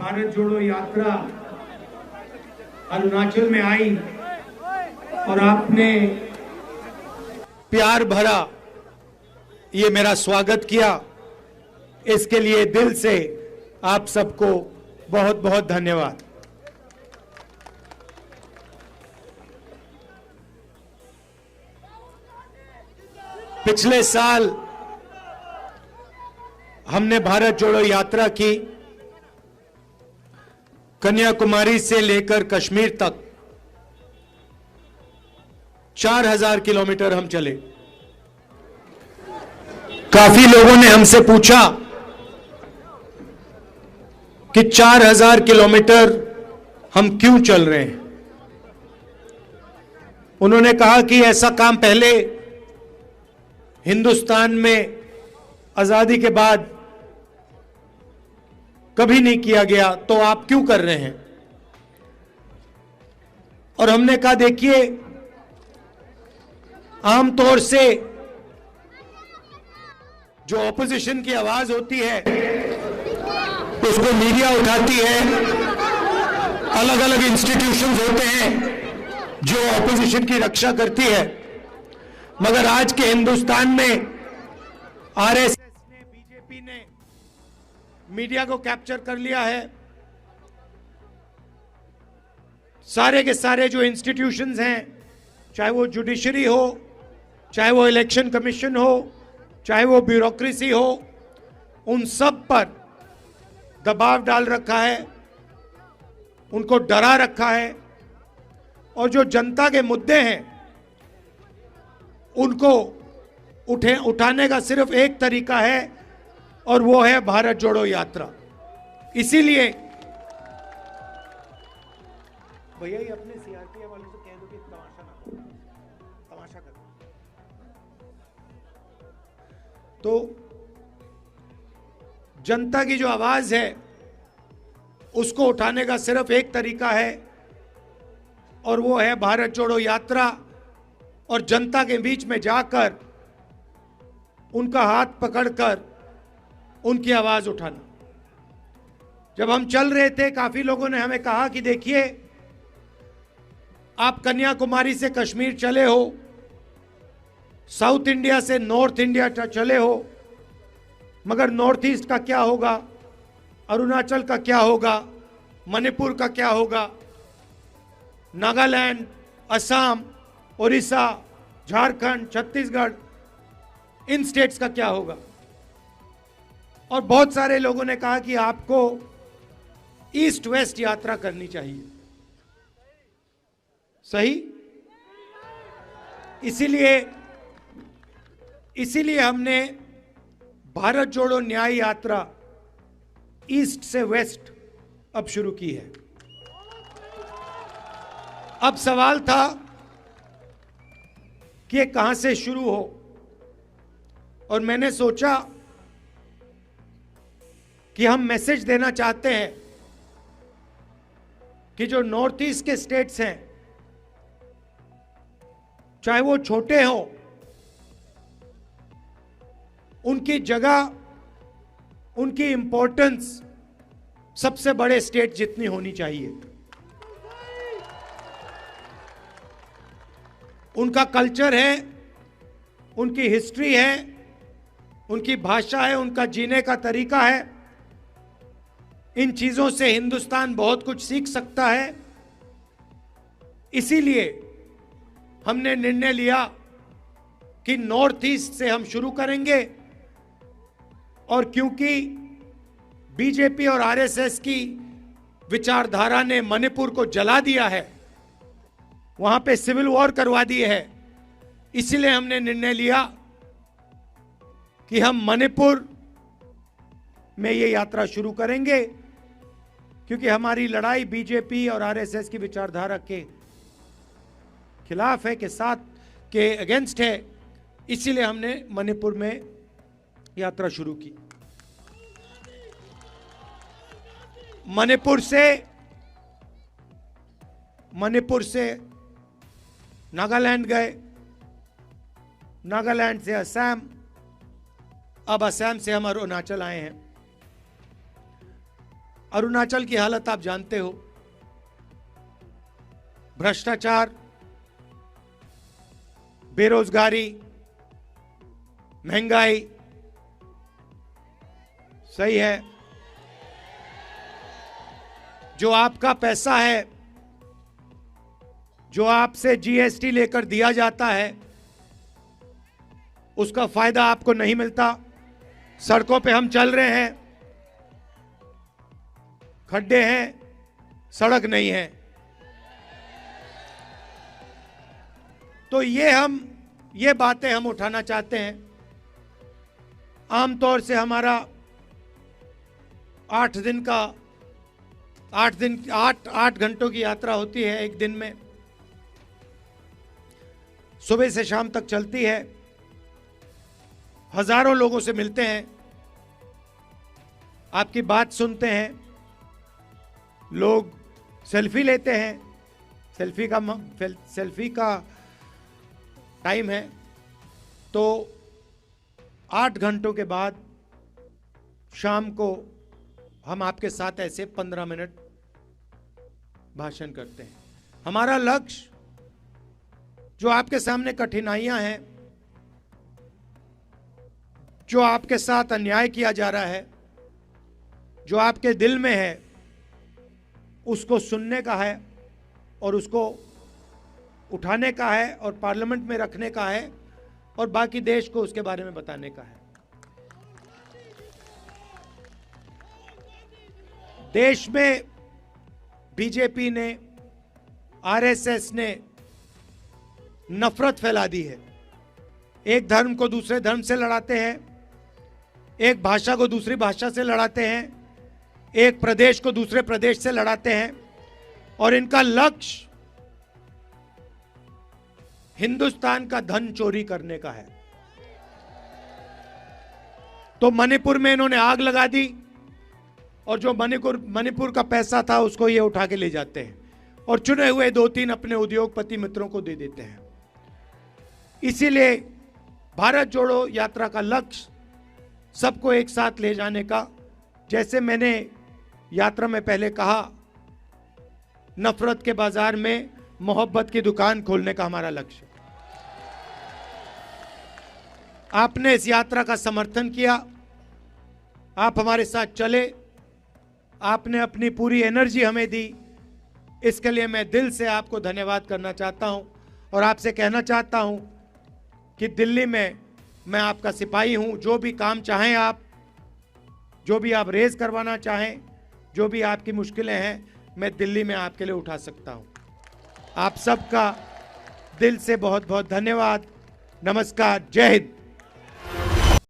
भारत जोड़ो यात्रा अरुणाचल में आई और आपने प्यार भरा ये मेरा स्वागत किया, इसके लिए दिल से आप सबको बहुत बहुत धन्यवाद। पिछले साल हमने भारत जोड़ो यात्रा की। कन्याकुमारी से लेकर कश्मीर तक 4000 किलोमीटर हम चले। काफी लोगों ने हमसे पूछा कि 4000 किलोमीटर हम क्यों चल रहे हैं। उन्होंने कहा कि ऐसा काम पहले हिंदुस्तान में आजादी के बाद कभी नहीं किया गया, तो आप क्यों कर रहे हैं। और हमने कहा देखिए, आमतौर से जो ऑपोजिशन की आवाज होती है उसको मीडिया उठाती है, अलग अलग इंस्टीट्यूशंस होते हैं जो ऑपोजिशन की रक्षा करती है, मगर आज के हिंदुस्तान में आरएसएस ने, बीजेपी ने मीडिया को कैप्चर कर लिया है। सारे के सारे जो इंस्टीट्यूशंस हैं, चाहे वो जुडिशरी हो, चाहे वो इलेक्शन कमीशन हो, चाहे वो ब्यूरोक्रेसी हो, उन सब पर दबाव डाल रखा है, उनको डरा रखा है। और जो जनता के मुद्दे हैं उनको उठाने का सिर्फ एक तरीका है और वो है भारत जोड़ो यात्रा। इसीलिए भैया ये अपने सीआरपीएफ वालों से कह दो कि तमाशा करो। तो जनता की जो आवाज है उसको उठाने का सिर्फ एक तरीका है और वो है भारत जोड़ो यात्रा, और जनता के बीच में जाकर उनका हाथ पकड़कर उनकी आवाज उठाना। जब हम चल रहे थे, काफी लोगों ने हमें कहा कि देखिए, आप कन्याकुमारी से कश्मीर चले हो, साउथ इंडिया से नॉर्थ इंडिया चले हो, मगर नॉर्थ ईस्ट का क्या होगा, अरुणाचल का क्या होगा, मणिपुर का क्या होगा, नागालैंड, असम, उड़ीसा, झारखंड, छत्तीसगढ़, इन स्टेट्स का क्या होगा। और बहुत सारे लोगों ने कहा कि आपको ईस्ट वेस्ट यात्रा करनी चाहिए। सही? इसीलिए हमने भारत जोड़ो न्याय यात्रा ईस्ट से वेस्ट अब शुरू की है। अब सवाल था कि ये कहां से शुरू हो, और मैंने सोचा कि हम मैसेज देना चाहते हैं कि जो नॉर्थ ईस्ट के स्टेट्स हैं, चाहे वो छोटे हों, उनकी जगह, उनकी इंपॉर्टेंस सबसे बड़े स्टेट जितनी होनी चाहिए। उनका कल्चर है, उनकी हिस्ट्री है, उनकी भाषा है, उनका जीने का तरीका है। इन चीजों से हिंदुस्तान बहुत कुछ सीख सकता है। इसीलिए हमने निर्णय लिया कि नॉर्थ ईस्ट से हम शुरू करेंगे, और क्योंकि बीजेपी और आरएसएस की विचारधारा ने मणिपुर को जला दिया है, वहां पे सिविल वॉर करवा दी है, इसलिए हमने निर्णय लिया कि हम मणिपुर में ये यात्रा शुरू करेंगे, क्योंकि हमारी लड़ाई बीजेपी और आरएसएस की विचारधारा के खिलाफ है, के साथ, के अगेंस्ट है। इसीलिए हमने मणिपुर में यात्रा शुरू की। मणिपुर से नागालैंड गए, नागालैंड से असम, अब असम से हम अरुणाचल आए हैं। अरुणाचल की हालत आप जानते हो, भ्रष्टाचार, बेरोजगारी, महंगाई। सही है, जो आपका पैसा है, जो आपसे जीएसटी लेकर दिया जाता है, उसका फायदा आपको नहीं मिलता। सड़कों पे हम चल रहे हैं, खड्डे हैं, सड़क नहीं है। तो ये बातें हम उठाना चाहते हैं। आमतौर से हमारा 8 घंटों की यात्रा होती है एक दिन में, सुबह से शाम तक चलती है। हजारों लोगों से मिलते हैं, आपकी बात सुनते हैं, लोग सेल्फी लेते हैं। सेल्फी का टाइम है। तो 8 घंटों के बाद शाम को हम आपके साथ ऐसे 15 मिनट भाषण करते हैं। हमारा लक्ष्य, जो आपके सामने कठिनाइयां हैं, जो आपके साथ अन्याय किया जा रहा है, जो आपके दिल में है, उसको सुनने का है और उसको उठाने का है और पार्लियामेंट में रखने का है और बाकी देश को उसके बारे में बताने का है। देश में बीजेपी ने, आरएसएस ने नफरत फैला दी है। एक धर्म को दूसरे धर्म से लड़ाते हैं, एक भाषा को दूसरी भाषा से लड़ाते हैं, एक प्रदेश को दूसरे प्रदेश से लड़ाते हैं और इनका लक्ष्य हिंदुस्तान का धन चोरी करने का है। तो मणिपुर में इन्होंने आग लगा दी और जो मणिपुर का पैसा था उसको ये उठा के ले जाते हैं और चुने हुए 2-3 अपने उद्योगपति मित्रों को दे देते हैं। इसीलिए भारत जोड़ो यात्रा का लक्ष्य सबको एक साथ ले जाने का, जैसे मैंने यात्रा में पहले कहा, नफरत के बाजार में मोहब्बत की दुकान खोलने का हमारा लक्ष्य। आपने इस यात्रा का समर्थन किया, आप हमारे साथ चले, आपने अपनी पूरी एनर्जी हमें दी, इसके लिए मैं दिल से आपको धन्यवाद करना चाहता हूं और आपसे कहना चाहता हूं कि दिल्ली में मैं आपका सिपाही हूं। जो भी काम चाहें आप, जो भी आप रेज करवाना चाहें, जो भी आपकी मुश्किलें हैं, मैं दिल्ली में आपके लिए उठा सकता हूं। आप सबका दिल से बहुत बहुत धन्यवाद। नमस्कार, जय हिंद।